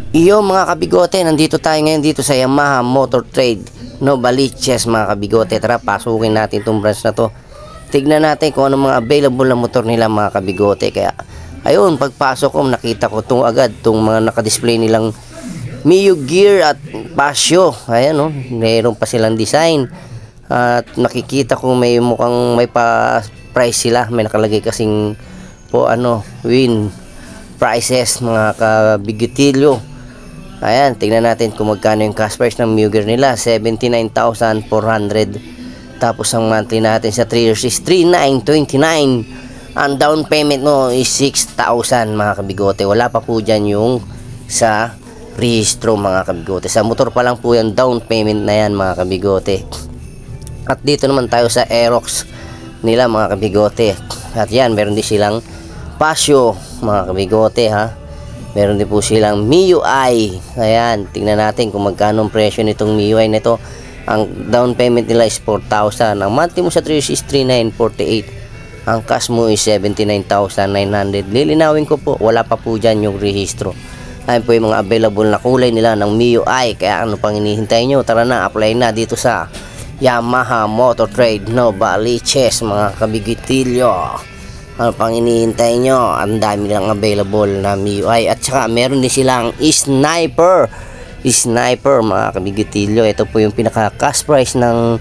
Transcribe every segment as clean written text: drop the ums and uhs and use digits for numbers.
Iyo mga kabigote, nandito tayo ngayon dito sa Yamaha Motor Trade Novaliches mga kabigote. Tara, pasukin natin itong branch na to. Tignan natin kung ano mga available na motor nila mga kabigote. Kaya ayun, pagpasok ko nakita ko itong agad itong mga nakadisplay nilang Mio Gear at Pasio. Ayan o, mayroon pa silang design. At nakikita ko may mukhang may pa price sila. May nakalagay kasing po win prices mga kabigotilyo. Ayan, tingnan natin kung magkano yung cash price ng Mio Gear nila. 79,400. Tapos ang monthly natin sa 3 years is 3,929. Ang down payment mo is 6,000 mga kabigote. Wala pa po dyan yung sa rehistro mga kabigote. Sa motor pa lang po yung down payment na yan mga kabigote. At dito naman tayo sa Aerox nila mga kabigote. At yan, meron din silang Pasio mga kabigote ha. Meron din po silang MIUI. Ayan, tingnan natin kung magkano ang presyo nitong MIUI nito. Ang down payment nila is 4,000. Ang monthly mo sa 3 years is 3,948. Ang cash mo is 79,900. Lilinawin ko po, wala pa po dyan yung rehistro. Ayan po yung mga available na kulay nila ng MIUI. Kaya ano pang hinihintay nyo? Tara na, apply na dito sa Yamaha Motor Trade Novaliches mga kabigotilyo. Ano pang inihintay nyo? Ang dami lang available na MIUI. At saka meron din silang Sniper mga kabigotilyo. Ito po yung pinaka cash price ng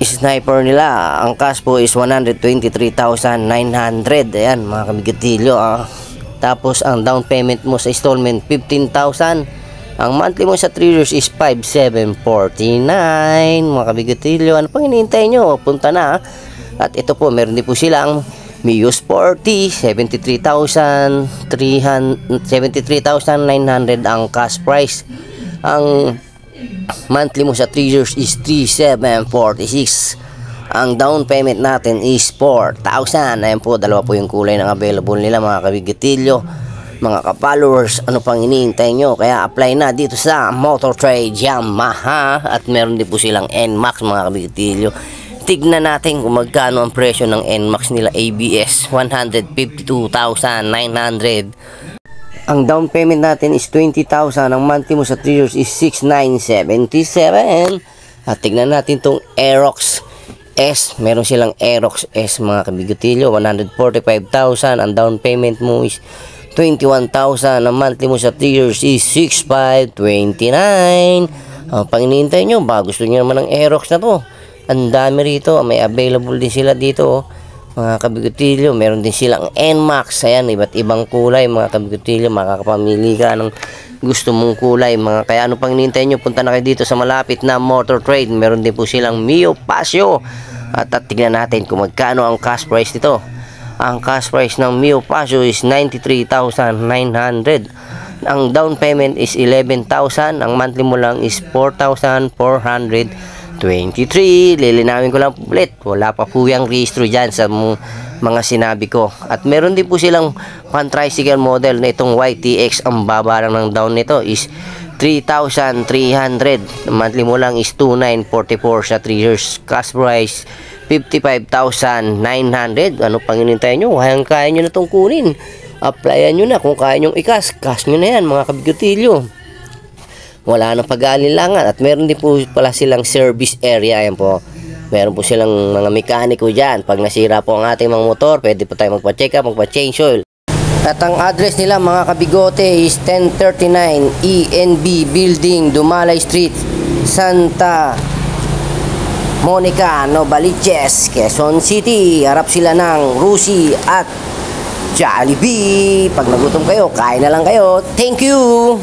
Sniper nila. Ang cash po is 123,900. Ayan mga kabigotilyo Tapos ang down payment mo sa installment 15,000. Ang monthly mo sa 3 years is 5,749 mga kabigotilyo. Ano pang inihintay nyo? Punta na At ito po, meron din po silang Mio Sporty, 73,900 ang cash price. Ang monthly mo sa 3 years is 3,746. Ang down payment natin is 4,000. Ayan po, dalawa po yung kulay ng available nila mga kabigotilyo. Mga ka-followers, ano pang iniintay nyo? Kaya apply na dito sa Motor Trade Yamaha. At meron din po silang NMAX mga kabigotilyo. Tignan natin kung magkano ang presyo ng NMAX nila ABS. 152,900. Ang down payment natin is 20,000. Ang monthly mo sa 3 years is 6,977. At tignan natin itong Aerox S. Meron silang Aerox S mga kabigotilyo. 145,000. Ang down payment mo is 21,000. Ang monthly mo sa 3 years is 6,529. Ang panginihintay nyo, ba gusto nyo naman ng Aerox na to? Ang dami rito, may available din sila dito mga kabigotilyo. Meron din silang NMAX. Ayan, iba't ibang kulay mga kabigotilyo. Makakapamili ka ng gusto mong kulay kaya ano pang hinihintay nyo? Punta na kayo dito sa malapit na Motor Trade. Meron din po silang Mio Pasio. At tignan natin kung magkano ang cash price nito. Ang cash price ng Mio Pasio is 93,900. Ang down payment is 11,000. Ang monthly mo lang is 4,423. Lilinawin ko lang ulit, wala pa po yung registro dyan sa mga sinabi ko. At meron din po silang pan-tricycle model na itong YTX. Ang baba lang ng down nito is 3,300. Monthly mo lang is 2,944 sa 3 years. Cash price 55,900. Ano pang hinintay nyo? Kaya nyo na itong kunin. Applyan nyo na kung kaya nyo i-cash. Cash nyo na yan mga kabigotilyo. Wala nang pag-aalinlangan. At meron din po pala silang service area. Ayan po, meron po silang mga mekaniko dyan. Pag nasira po ang ating mga motor, pwede po tayo magpa-check up, magpa-change oil. At ang address nila mga kabigote is 1039 ENB Building, Dumalay Street, Santa Monica, Novaliches, Quezon City. Harap sila ng Rusi at Jollibee. Pag nagutom kayo, kain na lang kayo. Thank you!